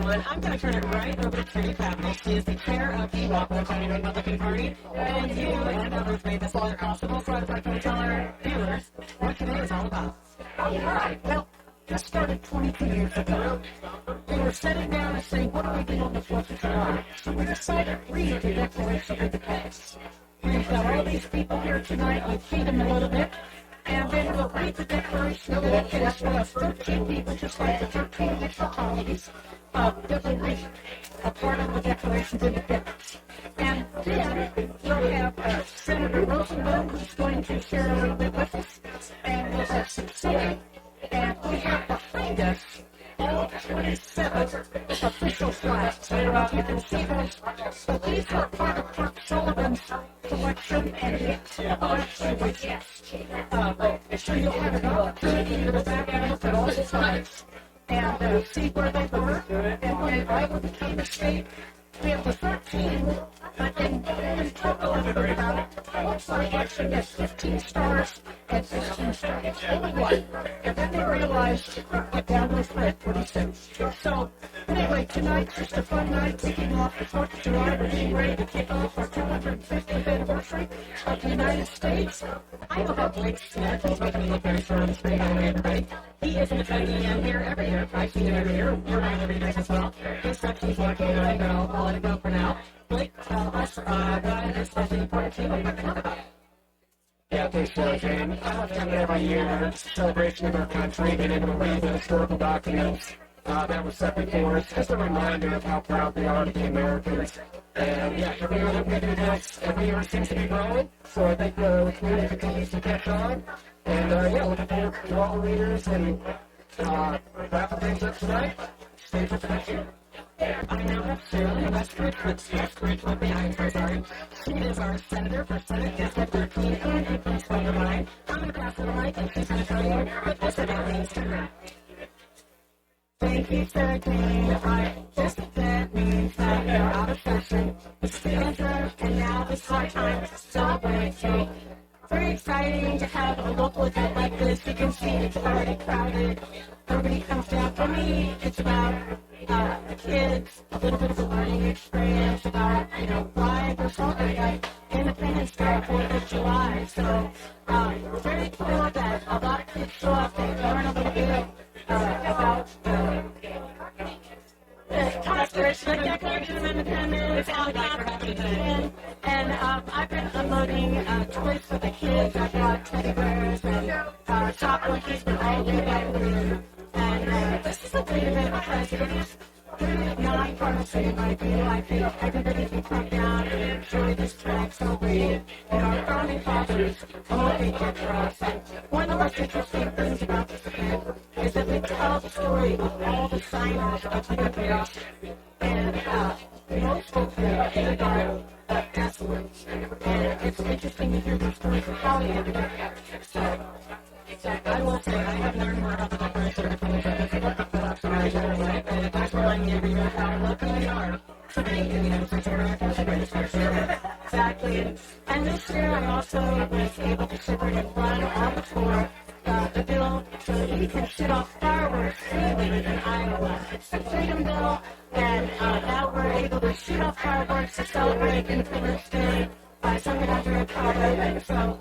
everyone. I'm going to turn it right over to Katie Pappas. She is the chair of the Wapello County Republican Party, and you and others made this all possible, so I'd like to tell our viewers what today is all about. All right. Well, this started 22 years ago. We were sitting down and saying, what do we do on the 4th of July? So we decided to read the Declaration of Independence. We've got all these people here tonight. We'll feed them a little bit. And then we'll read the Declaration of Independence. We'll have 13 people, just like the 13 initial colonies, that will read a part of the Declaration of Independence. And then we'll have Senator Rosenberg, who's going to share a little bit with us. And we'll have some singing. And we have behind us all 27 official flags. So you can see those. So these are part of Clark Sullivan's collection, and it's election with yes. So you'll have an opportunity to go back and look at all the flags and see where they were. And when Iowa became a state, we have the 13, but in total, it looks like actually there's 15 stars and 16 stars. Only one. And then they realized that down was red pretty soon. So, anyway, tonight's just a fun night kicking off the 4th of July. We're getting ready to kick off our 250th anniversary of the United States. I know how Blake's here. He's making me look very short on the screen. Everybody. He is an attendee in here every year. I see him every year. You're around every day as well. His section's working tonight, but I'll let it go for now. Blake, tell us why it is such an important team and what to talk about. Yeah, thanks, Jane. I love coming every year. It's a celebration of our country, getting able to read the historical documents that were set before us. Just a reminder of how proud we are to be Americans. And yeah, every year that we do this, every year it seems to be growing. So I think the community continues to catch on. And yeah, looking forward to all the readers and wrapping things up tonight. Stay for the next year. I now have Shirley Westridge with me. I'm so sorry. She is our senator for Senate District 13, and a police friend of mine. I'm going to pass her the mic, and she's going to tell you what this event means to her. Thank you, Sarah Jane. This event means that we are out of session. It's the intro, and now it's our time to celebrate. So, very exciting to have a local event like this. You can see it's already crowded. Everybody comes down. For me, it's about the kids, a little bit of a learning experience about, why we're celebrating Independence Day, 4th of July. So, very cool that a lot of kids show up and learn a little bit about the Constitution, the Declaration of Independence, and I've been unloading toys for the kids. I bought teddy bears and sock monkeys for all the way. And this is a great event because it is pretty non-partisan idea. I think everybody can come down and enjoy this track celebrating. And our founding fathers all they did for us. And one of the most interesting things about this event is that we tell the story of all the signers of the Declaration. And most of them are desolate. And it's interesting to hear the stories of how they ended up. So I will say I have learned more about the Declaration of Independence and it does remind me every year how lucky we are to be in the United States of America. The greatest country ever. Exactly. And this year I also was able to support and run on the floor the bill so that we can shoot off fireworks freely in Iowa. It's the Freedom Bill, and now we're able to shoot off fireworks to celebrate Independence Day by something under a color. So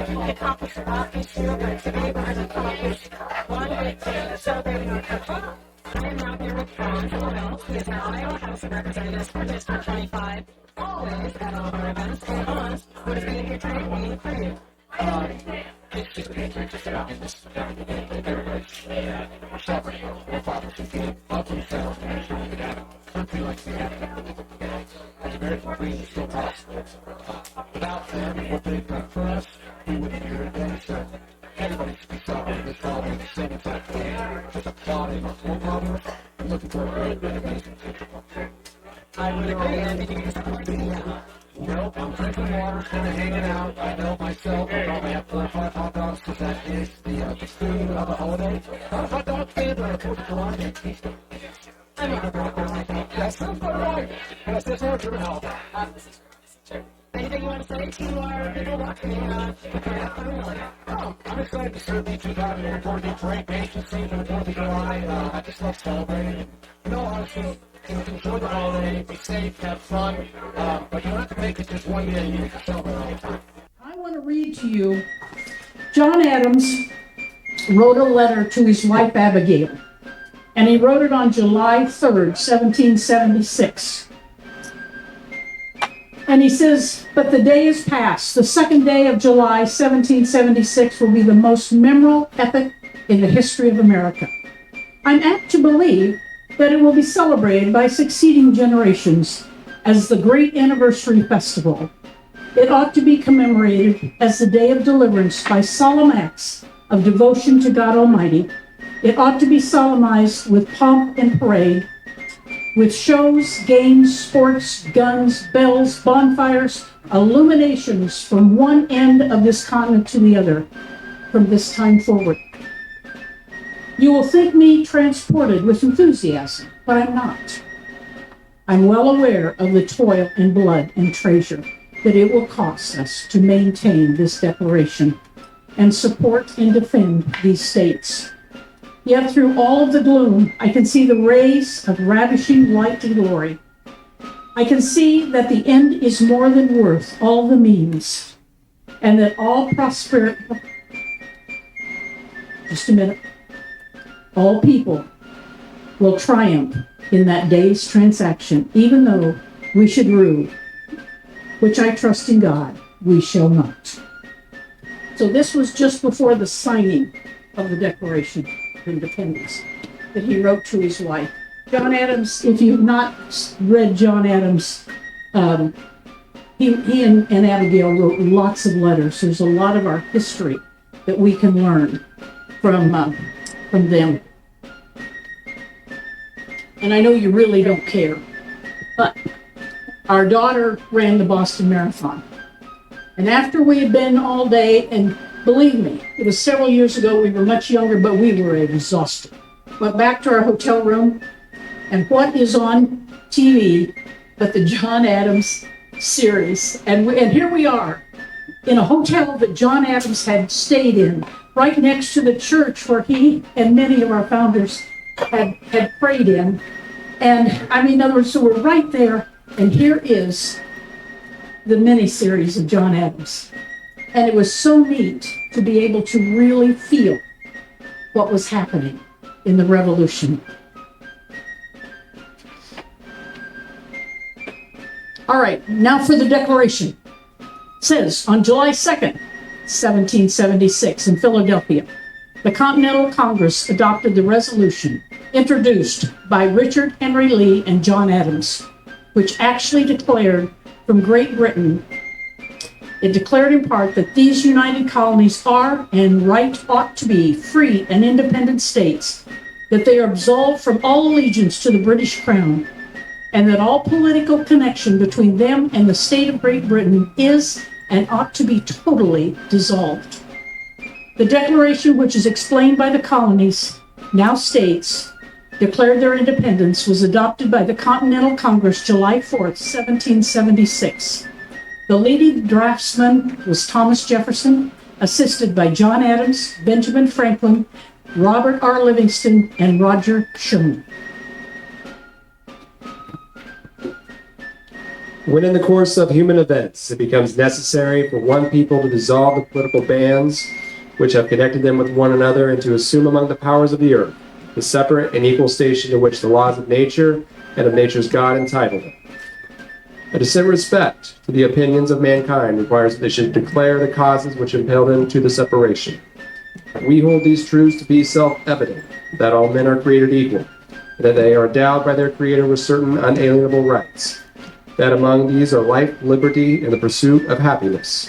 we accomplished a lot this year, but today we're going to accomplish one big thing, celebrating our country. I am now here with Ron Wapello. He is our Iowa House of Representatives for District 25, always at all of our events. And us, what is being here today, we need for you. It's just an interest in this celebrating our fathers who gave of themselves to make sure we could have a country like we have. As American dreams are still possible. Without them and what they've done for us, we wouldn't be here today. So everybody should be celebrating this holiday at the same exact way. Just applauding our forefathers and looking for a great, great, amazing future. I would agree, and did you get support? Nope, I'm drinking water, kind of hanging out. I know myself, I'll probably have 4 or 5 hot dogs because that is the food of the holiday. Not a hot dog fan, but a 4th of July day. I'm not a broker, I think. That sounds about right. Yes, that's our true health. Anything you want to say to our people watching? I'm excited to serve the 2014 Detroit Nation Season for the 4th of July. I just love celebrating. no arson. Just enjoy the holiday, be safe, have fun, but you don't have to make it just one day. You can celebrate all the time. I want to read to you, John Adams wrote a letter to his wife Abigail, and he wrote it on July 3rd, 1776. And he says, but the day is past. The second day of July, 1776, will be the most memorable epoch in the history of America. I'm apt to believe that it will be celebrated by succeeding generations as the great anniversary festival. It ought to be commemorated as the day of deliverance by solemn acts of devotion to God Almighty. It ought to be solemnized with pomp and parade, with shows, games, sports, guns, bells, bonfires, illuminations from one end of this continent to the other from this time forward. You will think me transported with enthusiasm, but I'm not. I'm well aware of the toil and blood and treasure that it will cost us to maintain this declaration and support and defend these states. Yet through all of the gloom, I can see the rays of ravishing light and glory. I can see that the end is more than worth all the means, and that all prosperity, just a minute, all people will triumph in that day's transaction, even though we should rue, which I trust in God, we shall not. So this was just before the signing of the Declaration of Independence that he wrote to his wife. John Adams, if you've not read John Adams, he and Abigail wrote lots of letters. There's a lot of our history that we can learn from them. And I know you really don't care, but our daughter ran the Boston Marathon. And after we had been all day, and believe me, it was several years ago, we were much younger, but we were exhausted. Went back to our hotel room, and what is on TV but the John Adams series? And here we are, in a hotel that John Adams had stayed in, right next to the church where he and many of our founders had prayed in. And I mean, in other words, so we're right there, and here is the mini-series of John Adams. And it was so neat to be able to really feel what was happening in the Revolution. All right, now for the Declaration. It says, on July 2nd, 1776, in Philadelphia, the Continental Congress adopted the resolution introduced by Richard Henry Lee and John Adams, which actually declared from Great Britain, it declared in part that these united colonies are and right ought to be free and independent states, that they are absolved from all allegiance to the British Crown, and that all political connection between them and the state of Great Britain is and ought to be totally dissolved. The Declaration, which is explained by the colonies, now states, declared their independence, was adopted by the Continental Congress July 4th, 1776. The leading draftsman was Thomas Jefferson, assisted by John Adams, Benjamin Franklin, Robert R. Livingston, and Roger Sherman. When in the course of human events it becomes necessary for one people to dissolve the political bands which have connected them with one another and to assume among the powers of the earth the separate and equal station to which the laws of nature and of nature's God entitle them. A decent respect to the opinions of mankind requires that they should declare the causes which impel them to the separation. We hold these truths to be self-evident, that all men are created equal, and that they are endowed by their Creator with certain unalienable rights, that among these are life, liberty, and the pursuit of happiness.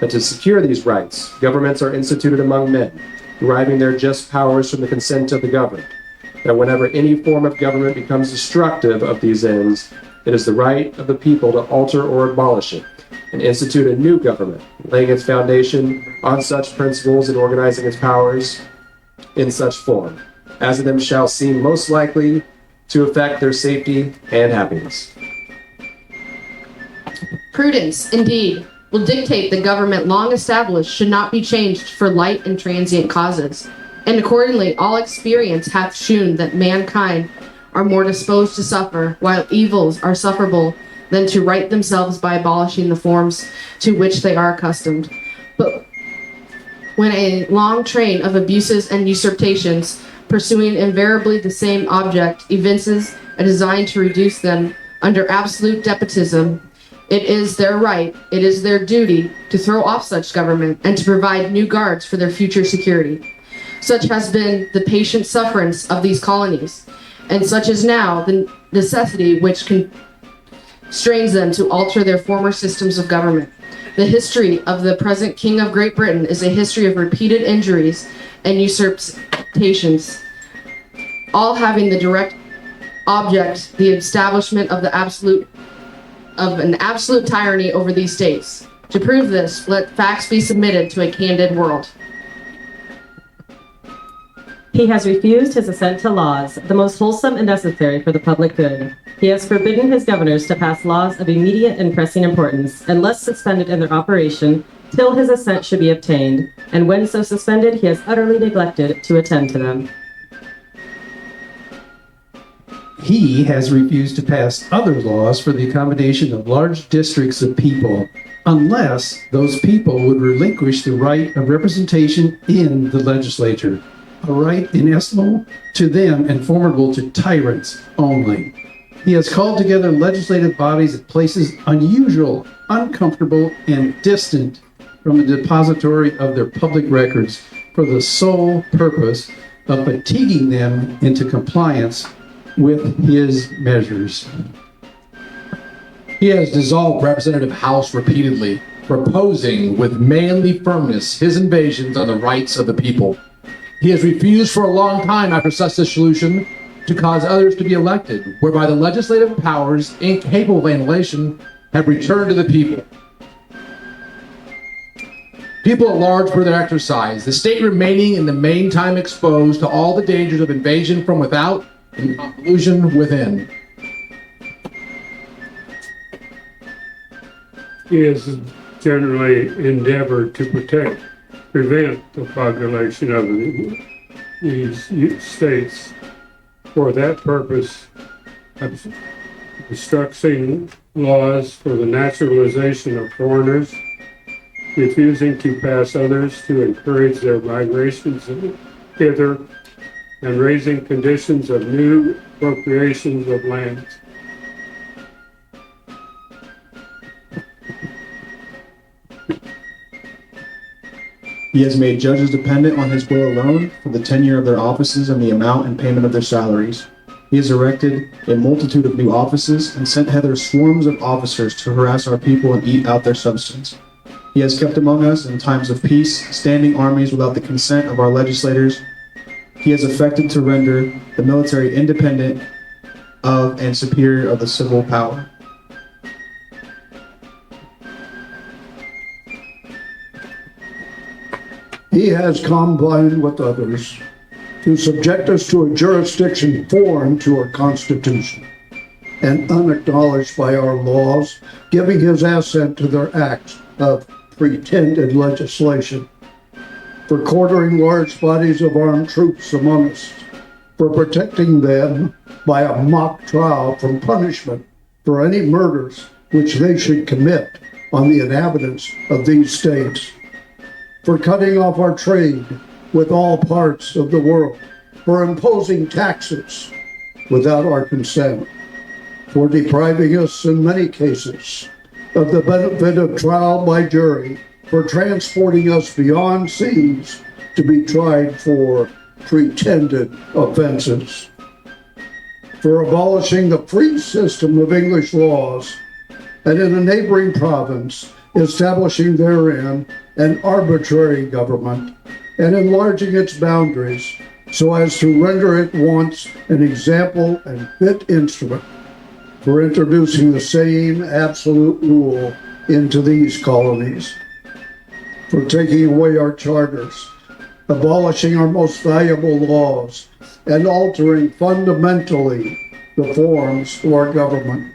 That to secure these rights, governments are instituted among men, deriving their just powers from the consent of the governed. That whenever any form of government becomes destructive of these ends, it is the right of the people to alter or abolish it, and institute a new government, laying its foundation on such principles and organizing its powers in such form, as of them shall seem most likely to affect their safety and happiness. Prudence, indeed, will dictate the government long established should not be changed for light and transient causes, and accordingly all experience hath shewn that mankind are more disposed to suffer, while evils are sufferable than to right themselves by abolishing the forms to which they are accustomed. But when a long train of abuses and usurpations, pursuing invariably the same object, evinces a design to reduce them under absolute despotism, it is their right, it is their duty to throw off such government and to provide new guards for their future security. Such has been the patient sufferance of these colonies, and such is now the necessity which constrains them to alter their former systems of government. The history of the present King of Great Britain is a history of repeated injuries and usurpations, all having the direct object the establishment of an absolute tyranny over these states. To prove this, let facts be submitted to a candid world. He has refused his assent to laws, the most wholesome and necessary for the public good. He has forbidden his governors to pass laws of immediate and pressing importance, unless suspended in their operation, till his assent should be obtained, and when so suspended, he has utterly neglected to attend to them. He has refused to pass other laws for the accommodation of large districts of people, unless those people would relinquish the right of representation in the legislature, a right inestimable to them and formidable to tyrants only. He has called together legislative bodies at places unusual, uncomfortable, and distant from the depository of their public records for the sole purpose of fatiguing them into compliance with his measures. He has dissolved Representative House repeatedly, proposing with manly firmness his invasions on the rights of the people. He has refused for a long time after such dissolution to cause others to be elected, whereby the legislative powers, incapable of annihilation, have returned to the people. People at large for their exercise, the state remaining in the main time exposed to all the dangers of invasion from without and collusion within. He has generally endeavored to prevent the population of these states. For that purpose, obstructing laws for the naturalization of foreigners, refusing to pass others to encourage their migrations hither, and raising conditions of new appropriations of lands. He has made judges dependent on his will alone for the tenure of their offices and the amount and payment of their salaries. He has erected a multitude of new offices and sent hither swarms of officers to harass our people and eat out their substance. He has kept among us in times of peace standing armies without the consent of our legislators. He has affected to render the military independent of and superior of the civil power. He has combined with others to subject us to a jurisdiction foreign to our Constitution and unacknowledged by our laws, giving his assent to their acts of pretended legislation, for quartering large bodies of armed troops among us, for protecting them by a mock trial from punishment for any murders which they should commit on the inhabitants of these states, for cutting off our trade with all parts of the world, for imposing taxes without our consent, for depriving us in many cases of the benefit of trial by jury, for transporting us beyond seas to be tried for pretended offenses, for abolishing the free system of English laws, and in a neighboring province establishing therein an arbitrary government and enlarging its boundaries so as to render it once an example and fit instrument for introducing the same absolute rule into these colonies, for taking away our charters, abolishing our most valuable laws, and altering fundamentally the forms of our government,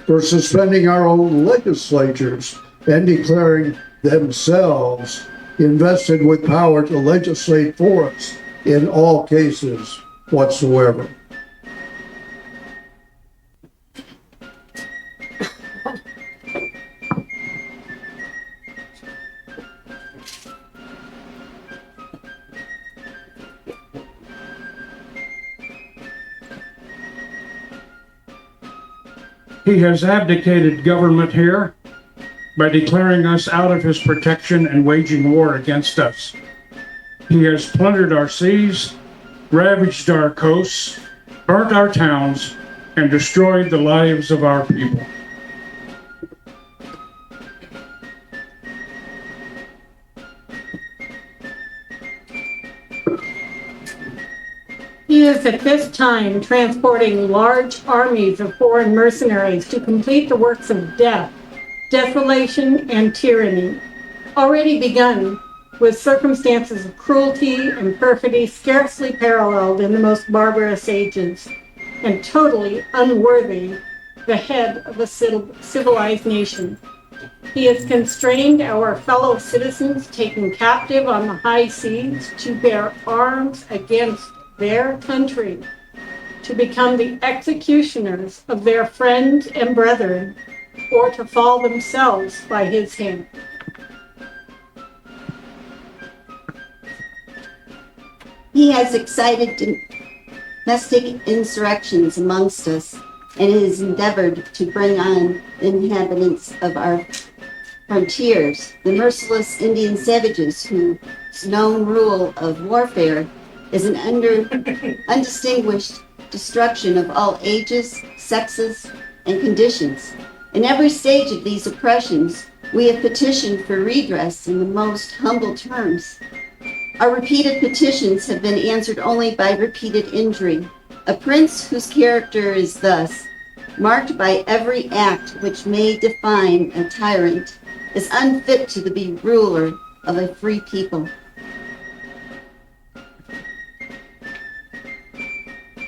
for suspending our own legislatures and declaring themselves invested with power to legislate for us in all cases whatsoever, He has abdicated government here by declaring us out of his protection and waging war against us. He has plundered our seas, ravaged our coasts, burnt our towns, and destroyed the lives of our people. He is at this time transporting large armies of foreign mercenaries to complete the works of death, desolation, and tyranny, already begun with circumstances of cruelty and perfidy scarcely paralleled in the most barbarous ages, and totally unworthy the head of a civilized nation. He has constrained our fellow citizens taken captive on the high seas to bear arms against their country, to become the executioners of their friends and brethren, or to fall themselves by his hand. He has excited domestic insurrections amongst us, and has endeavored to bring on the inhabitants of our frontiers, the merciless Indian savages whose known rule of warfare is an undistinguished destruction of all ages, sexes, and conditions. In every stage of these oppressions, we have petitioned for redress in the most humble terms. Our repeated petitions have been answered only by repeated injury. A prince whose character is thus, marked by every act which may define a tyrant, is unfit to be ruler of a free people.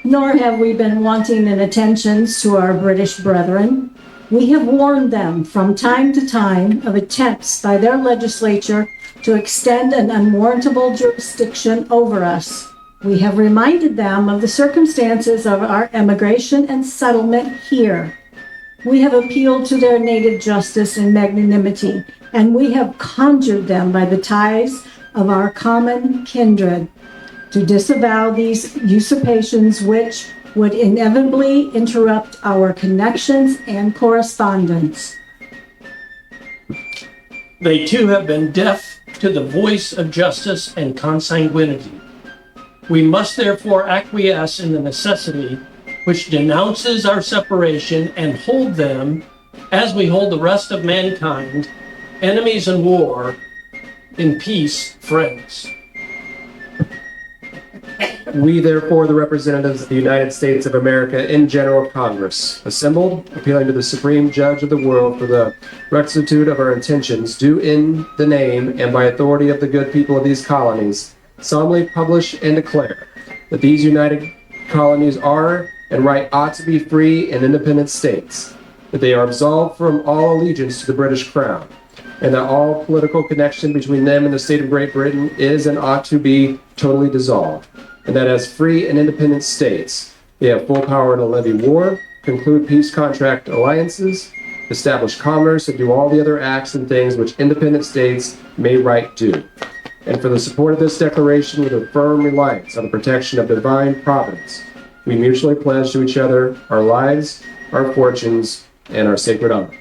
Nor have we been wanting in attentions to our British brethren. We have warned them from time to time of attempts by their legislature to extend an unwarrantable jurisdiction over us. We have reminded them of the circumstances of our emigration and settlement here. We have appealed to their native justice and magnanimity, and we have conjured them by the ties of our common kindred to disavow these usurpations which would inevitably interrupt our connections and correspondence. They too have been deaf to the voice of justice and consanguinity. We must therefore acquiesce in the necessity which denounces our separation and hold them, as we hold the rest of mankind, enemies in war, in peace, friends. We, therefore, the representatives of the United States of America in General Congress, assembled, appealing to the Supreme Judge of the world for the rectitude of our intentions, do in the name and by authority of the good people of these colonies, solemnly publish and declare that these united colonies are and right ought to be free and independent states, that they are absolved from all allegiance to the British Crown, and that all political connection between them and the state of Great Britain is and ought to be totally dissolved, and that as free and independent states, they have full power to levy war, conclude peace contract alliances, establish commerce, and do all the other acts and things which independent states may right do. And for the support of this declaration with a firm reliance on the protection of divine providence, we mutually pledge to each other our lives, our fortunes, and our sacred honor.